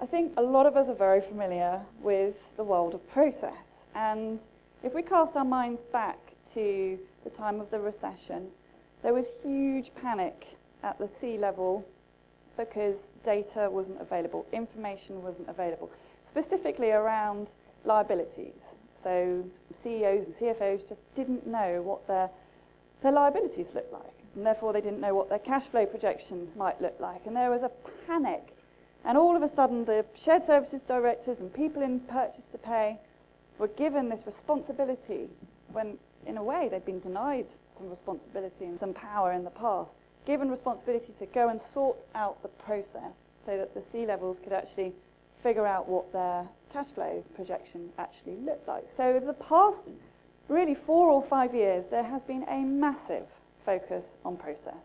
I think a lot of us are very familiar with the world of process, and if we cast our minds back to the time of the recession, there was huge panic at the C-level because data wasn't available, information wasn't available, specifically around liabilities. So CEOs and CFOs just didn't know what their liabilities looked like, and therefore they didn't know what their cash flow projection might look like, and there was a panic. And all of a sudden, the shared services directors and people in purchase to pay were given this responsibility when, in a way, they'd been denied some responsibility and some power in the past, given responsibility to go and sort out the process so that the C-levels could actually figure out what their cash flow projection actually looked like. So over the past, really 4 or 5 years, there has been a massive focus on process.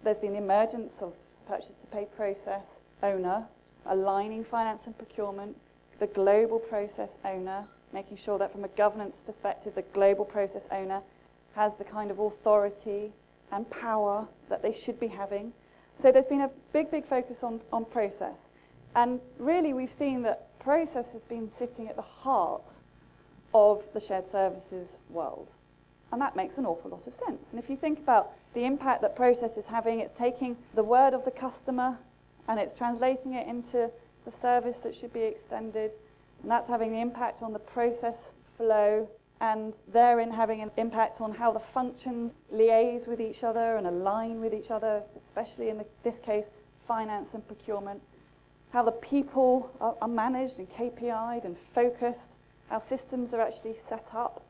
There's been the emergence of purchase to pay process owner, aligning finance and procurement, the global process owner, making sure that from a governance perspective, the global process owner has the kind of authority and power that they should be having. So there's been a big focus on process. And really we've seen that process has been sitting at the heart of the shared services world. And that makes an awful lot of sense. And if you think about the impact that process is having, it's taking the word of the customer and it's translating it into the service that should be extended, and that's having the impact on the process flow, and therein having an impact on how the functions liaise with each other and align with each other, especially in this case, finance and procurement, how the people are managed and KPI'd and focused, how systems are actually set up,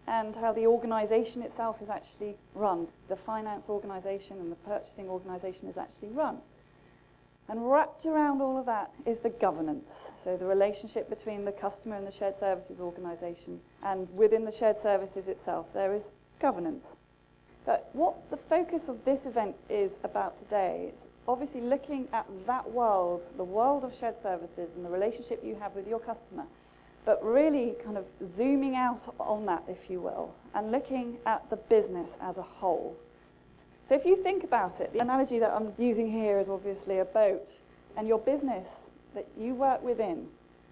and how the organisation itself is actually run. The finance organisation and the purchasing organisation is actually run. And wrapped around all of that is the governance, so the relationship between the customer and the shared services organisation, and within the shared services itself there is governance. But what the focus of this event is about today is obviously looking at that world, the world of shared services and the relationship you have with your customer, but really kind of zooming out on that, if you will, and looking at the business as a whole. So if you think about it, the analogy that I'm using here is obviously a boat, and your business that you work within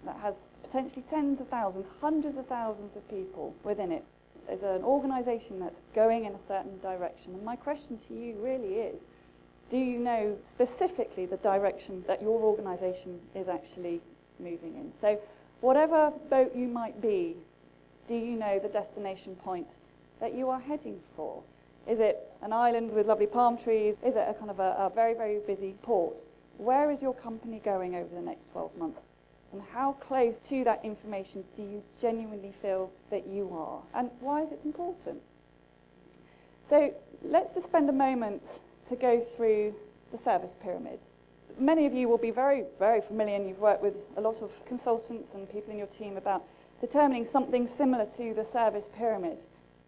that has potentially tens of thousands, hundreds of thousands of people within it is an organisation that's going in a certain direction. And my question to you really is, do you know specifically the direction that your organisation is actually moving in? So whatever boat you might be, do you know the destination point that you are heading for? Is it an island with lovely palm trees? Is it a kind of a very busy port? Where is your company going over the next 12 months? And how close to that information do you genuinely feel that you are? And why is it important? So let's just spend a moment to go through the service pyramid. Many of you will be very familiar, and you've worked with a lot of consultants and people in your team about determining something similar to the service pyramid.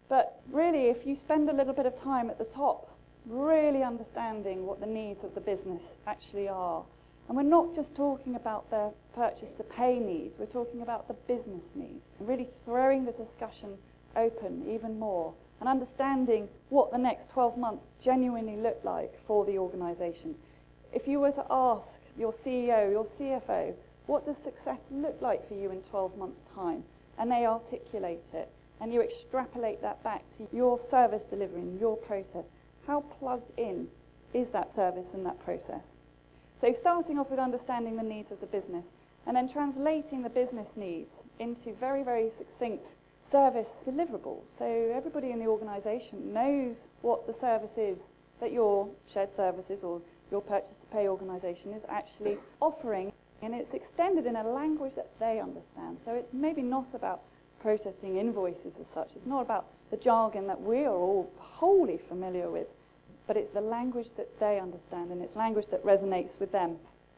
But really, if you spend a little bit of time at the top, really understanding what the needs of the business actually are, and we're not just talking about their purchase to pay needs, we're talking about the business needs, and really throwing the discussion open even more, and understanding what the next 12 months genuinely look like for the organisation. If you were to ask your CEO, your CFO, what does success look like for you in 12 months' time, and they articulate it, and you extrapolate that back to your service delivery and your process, how plugged in is that service and that process? So starting off with understanding the needs of the business, and then translating the business needs into very succinct service deliverables. So everybody in the organisation knows what the service is that your shared services or your purchase to pay organisation is actually offering, and it's extended in a language that they understand. So it's maybe not about processing invoices as such. It's not about the jargon that we are all wholly familiar with, but it's the language that they understand, and it's language that resonates with them.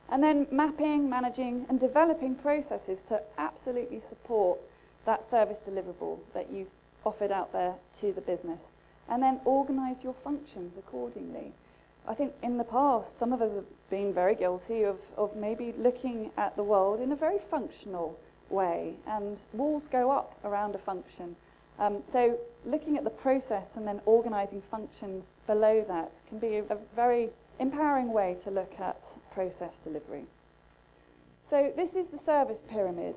And then mapping, managing, and developing processes to absolutely support that service deliverable that you've offered out there to the business. And then organise your functions accordingly. I think in the past, some of us have been very guilty of maybe looking at the world in a very functional way, and walls go up around a function. So looking at the process and then organising functions below that can be a very empowering way to look at process delivery. So this is the service pyramid,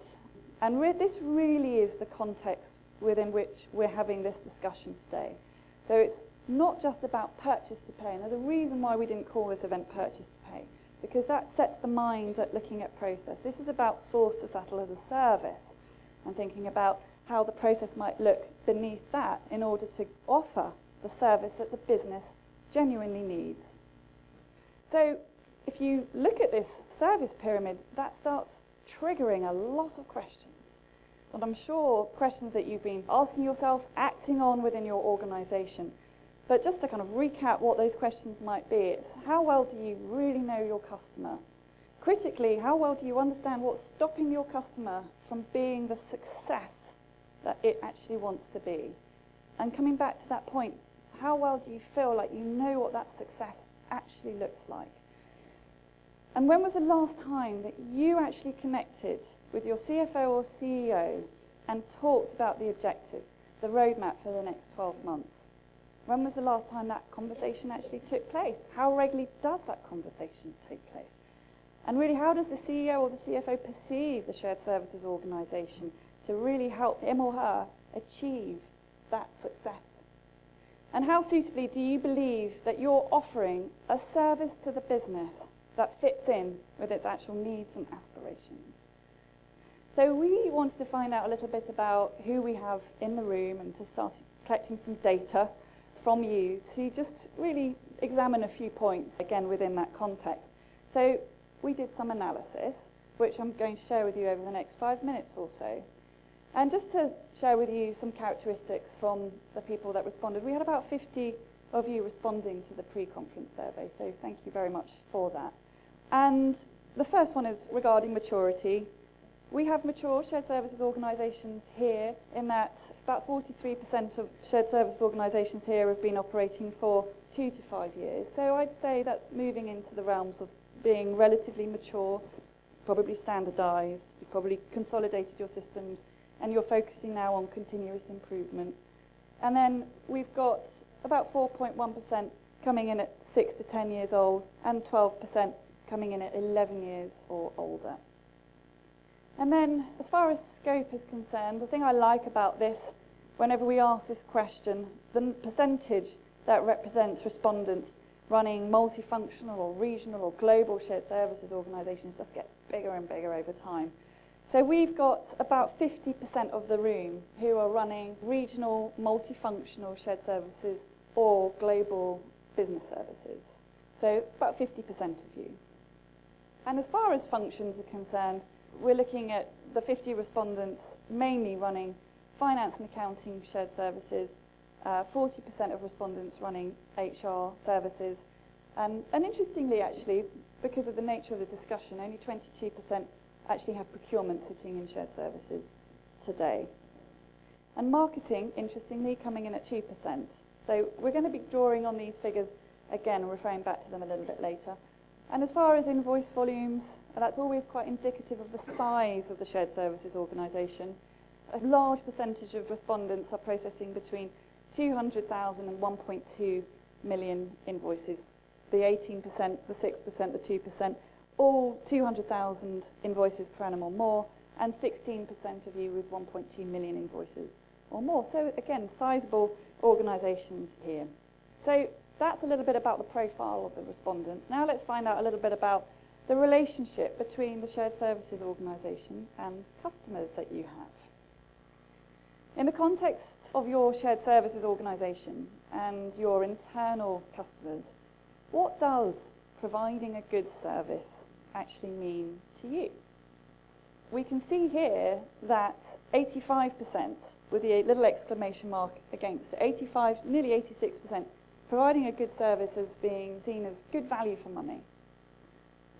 and this really is the context within which we're having this discussion today. So it's not just about purchase to pay, and there's a reason why we didn't call this event purchase to pay, because that sets the mind at looking at process. This is about source to settle as a service, and thinking about how the process might look beneath that in order to offer the service that the business genuinely needs. So if you look at this service pyramid, that starts triggering a lot of questions. And I'm sure questions that you've been asking yourself, acting on within your organisation. But just to kind of recap what those questions might be, it's how well do you really know your customer? Critically, how well do you understand what's stopping your customer from being the success that it actually wants to be? And coming back to that point, how well do you feel like you know what that success actually looks like? And when was the last time that you actually connected with your CFO or CEO and talked about the objectives, the roadmap for the next 12 months? When was the last time that conversation actually took place? How regularly does that conversation take place? And really, how does the CEO or the CFO perceive the shared services organisation to really help him or her achieve that success? And how suitably do you believe that you're offering a service to the business that fits in with its actual needs and aspirations? So we wanted to find out a little bit about who we have in the room and to start collecting some data from you to just really examine a few points, again, within that context. So we did some analysis, which I'm going to share with you over the next 5 minutes or so. And just to share with you some characteristics from the people that responded, we had about 50 of you responding to the pre-conference survey, so thank you very much for that. And the first one is regarding maturity. We have mature shared services organisations here, in that about 43% of shared services organisations here have been operating for 2 to 5 years. So I'd say that's moving into the realms of being relatively mature, probably standardised, you've probably consolidated your systems, and you're focusing now on continuous improvement. And then we've got about 4.1% coming in at 6 to 10 years old, and 12% coming in at 11 years or older. And then, as far as scope is concerned, the thing I like about this, whenever we ask this question, the percentage that represents respondents running multifunctional or regional or global shared services organisations just gets bigger and bigger over time. So we've got about 50% of the room who are running regional, multifunctional shared services or global business services. So about 50% of you. And as far as functions are concerned, we're looking at the 50 respondents mainly running finance and accounting shared services, 40% of respondents running HR services, and interestingly actually, because of the nature of the discussion, only 22% actually have procurement sitting in shared services today. And marketing, interestingly, coming in at 2%. So we're going to be drawing on these figures again and referring back to them a little bit later. And as far as invoice volumes, that's always quite indicative of the size of the shared services organisation. A large percentage of respondents are processing between 200,000 and 1.2 million invoices. The 18%, the 6%, the 2%, all 200,000 invoices per annum or more, and 16% of you with 1.2 million invoices or more. So again, sizable organisations here. So that's a little bit about the profile of the respondents. Now let's find out a little bit about the relationship between the shared services organisation and customers that you have. In the context of your shared services organisation and your internal customers, what does providing a good service actually mean to you? We can see here that 85%, with the little exclamation mark against it, 85, nearly 86%, providing a good service as being seen as good value for money.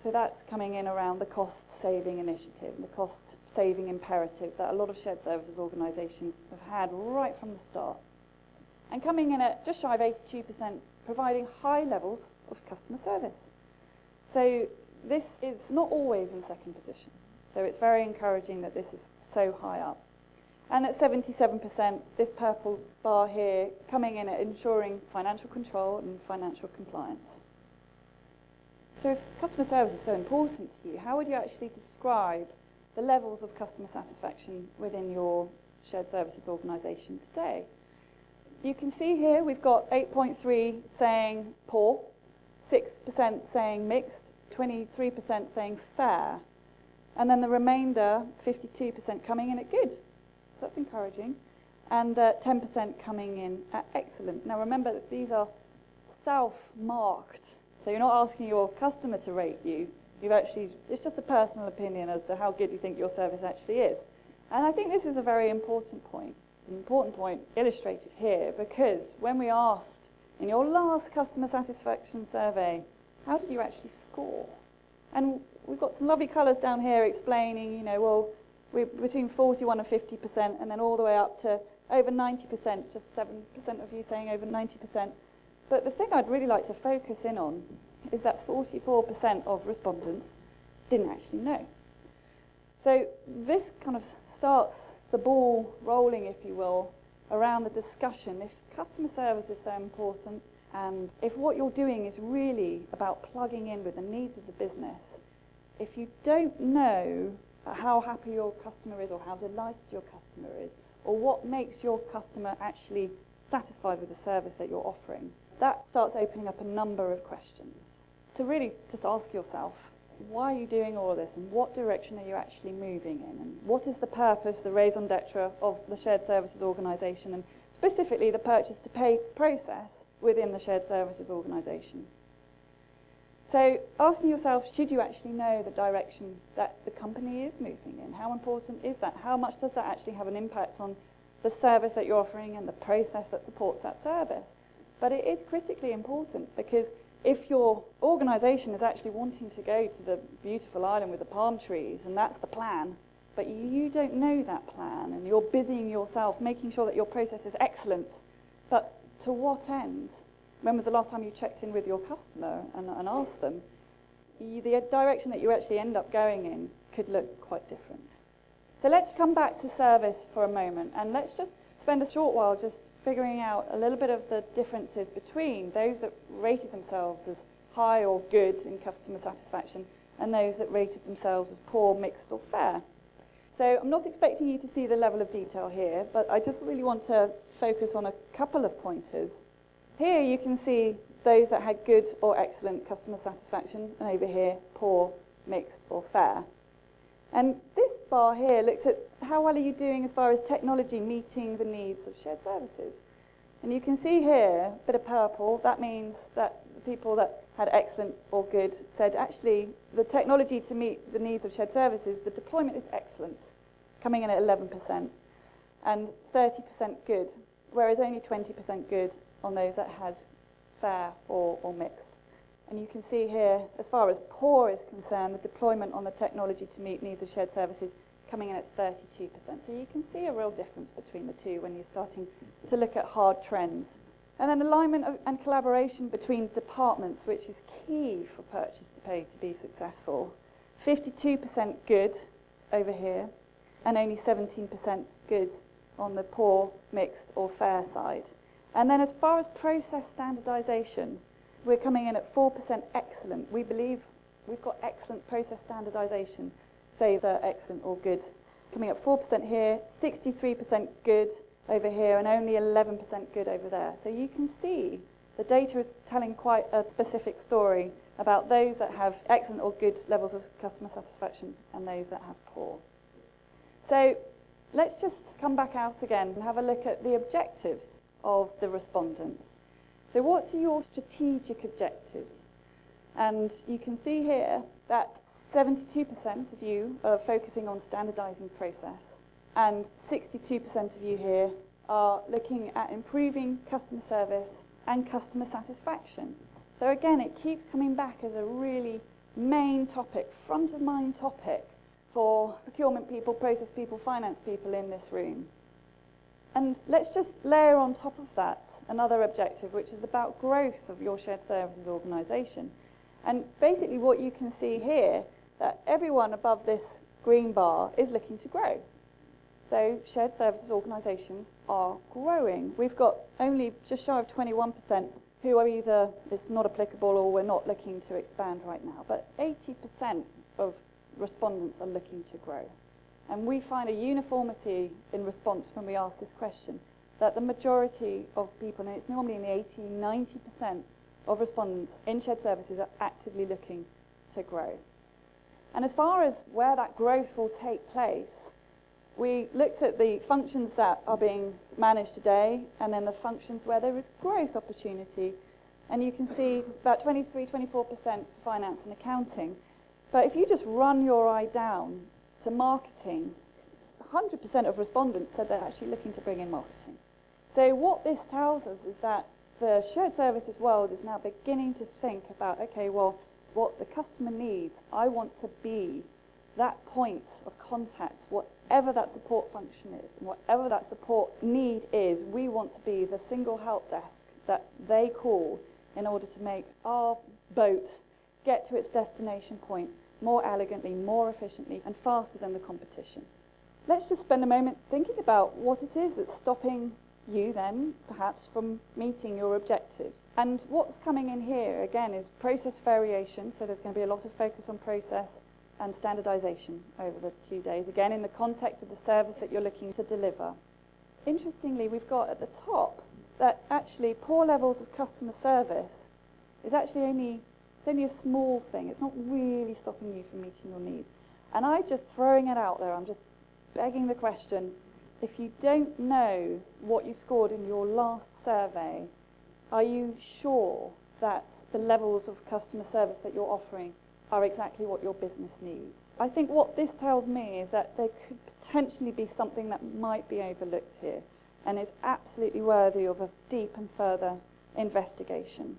So that's coming in around the cost-saving initiative, the cost-saving imperative that a lot of shared services organisations have had right from the start. And coming in at just shy of 82%, providing high levels of customer service. So this is not always in second position. So it's very encouraging that this is so high up. And at 77%, this purple bar here coming in at ensuring financial control and financial compliance. So if customer service is so important to you, how would you actually describe the levels of customer satisfaction within your shared services organisation today? You can see here we've got 8.3 saying poor, 6% saying mixed, 23% saying fair, and then the remainder, 52%, coming in at good. So that's encouraging. And 10% coming in at excellent. Now remember that these are self-marked. So you're not asking your customer to rate you. It's just a personal opinion as to how good you think your service actually is. And I think this is a very important point. An important point illustrated here, because when we asked in your last customer satisfaction survey, how did you actually score? And we've got some lovely colours down here explaining, well, we're between 41 and 50%, and then all the way up to over 90%, just 7% of you saying over 90%. But the thing I'd really like to focus in on is that 44% of respondents didn't actually know. So this kind of starts the ball rolling, if you will, around the discussion. If customer service is so important, and if what you're doing is really about plugging in with the needs of the business, if you don't know how happy your customer is or how delighted your customer is, or what makes your customer actually satisfied with the service that you're offering, that starts opening up a number of questions. To really just ask yourself, why are you doing all of this, and what direction are you actually moving in, and what is the purpose, the raison d'etre of the shared services organisation, and specifically the purchase to pay process within the shared services organisation. So asking yourself, should you actually know the direction that the company is moving in? How important is that? How much does that actually have an impact on the service that you're offering and the process that supports that service? But it is critically important, because if your organisation is actually wanting to go to the beautiful island with the palm trees, and that's the plan, but you don't know that plan, and you're busying yourself making sure that your process is excellent, but to what end? When was the last time you checked in with your customer and asked them? The direction that you actually end up going in could look quite different. So let's come back to service for a moment, and let's just spend a short while just figuring out a little bit of the differences between those that rated themselves as high or good in customer satisfaction and those that rated themselves as poor, mixed or fair. So I'm not expecting you to see the level of detail here, but I just really want to focus on a couple of pointers. Here you can see those that had good or excellent customer satisfaction, and over here, poor, mixed or fair. And this bar here looks at how well are you doing as far as technology meeting the needs of shared services. And you can see here, a bit of purple, that means that the people that had excellent or good said actually the technology to meet the needs of shared services, the deployment is excellent, coming in at 11%, and 30% good, whereas only 20% good on those that had fair or mixed. And you can see here, as far as poor is concerned, the deployment on the technology to meet needs of shared services coming in at 32%. So you can see a real difference between the two when you're starting to look at hard trends. And then alignment and collaboration between departments, which is key for purchase to pay to be successful. 52% good over here, and only 17% good on the poor, mixed or fair side. And then as far as process standardisation, we're coming in at 4% excellent. We believe we've got excellent process standardisation, say the excellent or good. Coming up 4% here, 63% good over here, and only 11% good over there. So you can see the data is telling quite a specific story about those that have excellent or good levels of customer satisfaction and those that have poor. So let's just come back out again and have a look at the objectives of the respondents. So what are your strategic objectives? And you can see here that 72% of you are focusing on standardising process, and 62% of you here are looking at improving customer service and customer satisfaction. So again, it keeps coming back as a really main topic, front of mind topic for procurement people, process people, finance people in this room. And let's just layer on top of that another objective, which is about growth of your shared services organisation. And basically what you can see here, that everyone above this green bar is looking to grow. So shared services organisations are growing. We've got only just shy of 21% who are either it's not applicable or we're not looking to expand right now. But 80% of respondents are looking to grow. And we find a uniformity in response when we ask this question, that the majority of people, and it's normally in the 80-90% of respondents in shared services, are actively looking to grow. And as far as where that growth will take place, we looked at the functions that are being managed today and then the functions where there is growth opportunity. And you can see about 23-24% finance and accounting. But if you just run your eye down to marketing, 100% of respondents said they're actually looking to bring in marketing. So what this tells us is that the shared services world is now beginning to think about, okay, well, what the customer needs, I want to be that point of contact, whatever that support function is, and whatever that support need is, we want to be the single help desk that they call in order to make our boat get to its destination point more elegantly, more efficiently, and faster than the competition. Let's just spend a moment thinking about what it is that's stopping you then, perhaps, from meeting your objectives. And what's coming in here, again, is process variation, so there's going to be a lot of focus on process and standardization over the 2 days, again in the context of the service that you're looking to deliver. Interestingly, we've got at the top that actually poor levels of customer service is actually only a small thing. It's not really stopping you from meeting your needs. And I'm just throwing it out there, I'm just begging the question, if you don't know what you scored in your last survey, are you sure that the levels of customer service that you're offering are exactly what your business needs? I think what this tells me is that there could potentially be something that might be overlooked here and is absolutely worthy of a deep and further investigation.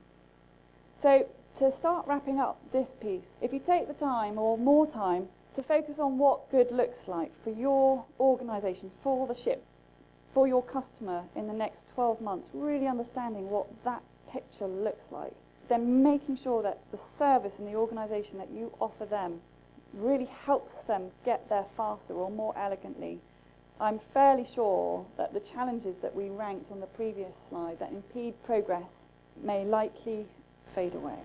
So to start wrapping up this piece, if you take the time or more time to focus on what good looks like for your organisation, for the ship, for your customer in the next 12 months, really understanding what that picture looks like, then making sure that the service and the organisation that you offer them really helps them get there faster or more elegantly. I'm fairly sure that the challenges that we ranked on the previous slide that impede progress may likely fade away.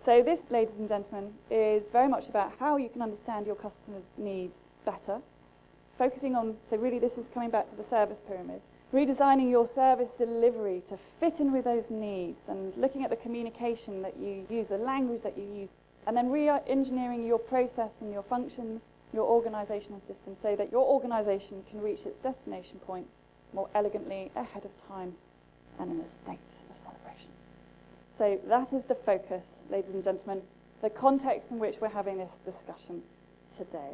So this, ladies and gentlemen, is very much about how you can understand your customers' needs better, focusing on, so really this is coming back to the service pyramid, redesigning your service delivery to fit in with those needs and looking at the communication that you use, the language that you use, and then re-engineering your process and your functions, your organisational system, so that your organisation can reach its destination point more elegantly, ahead of time, and in a state of celebration. So that is the focus, ladies and gentlemen, the context in which we're having this discussion today.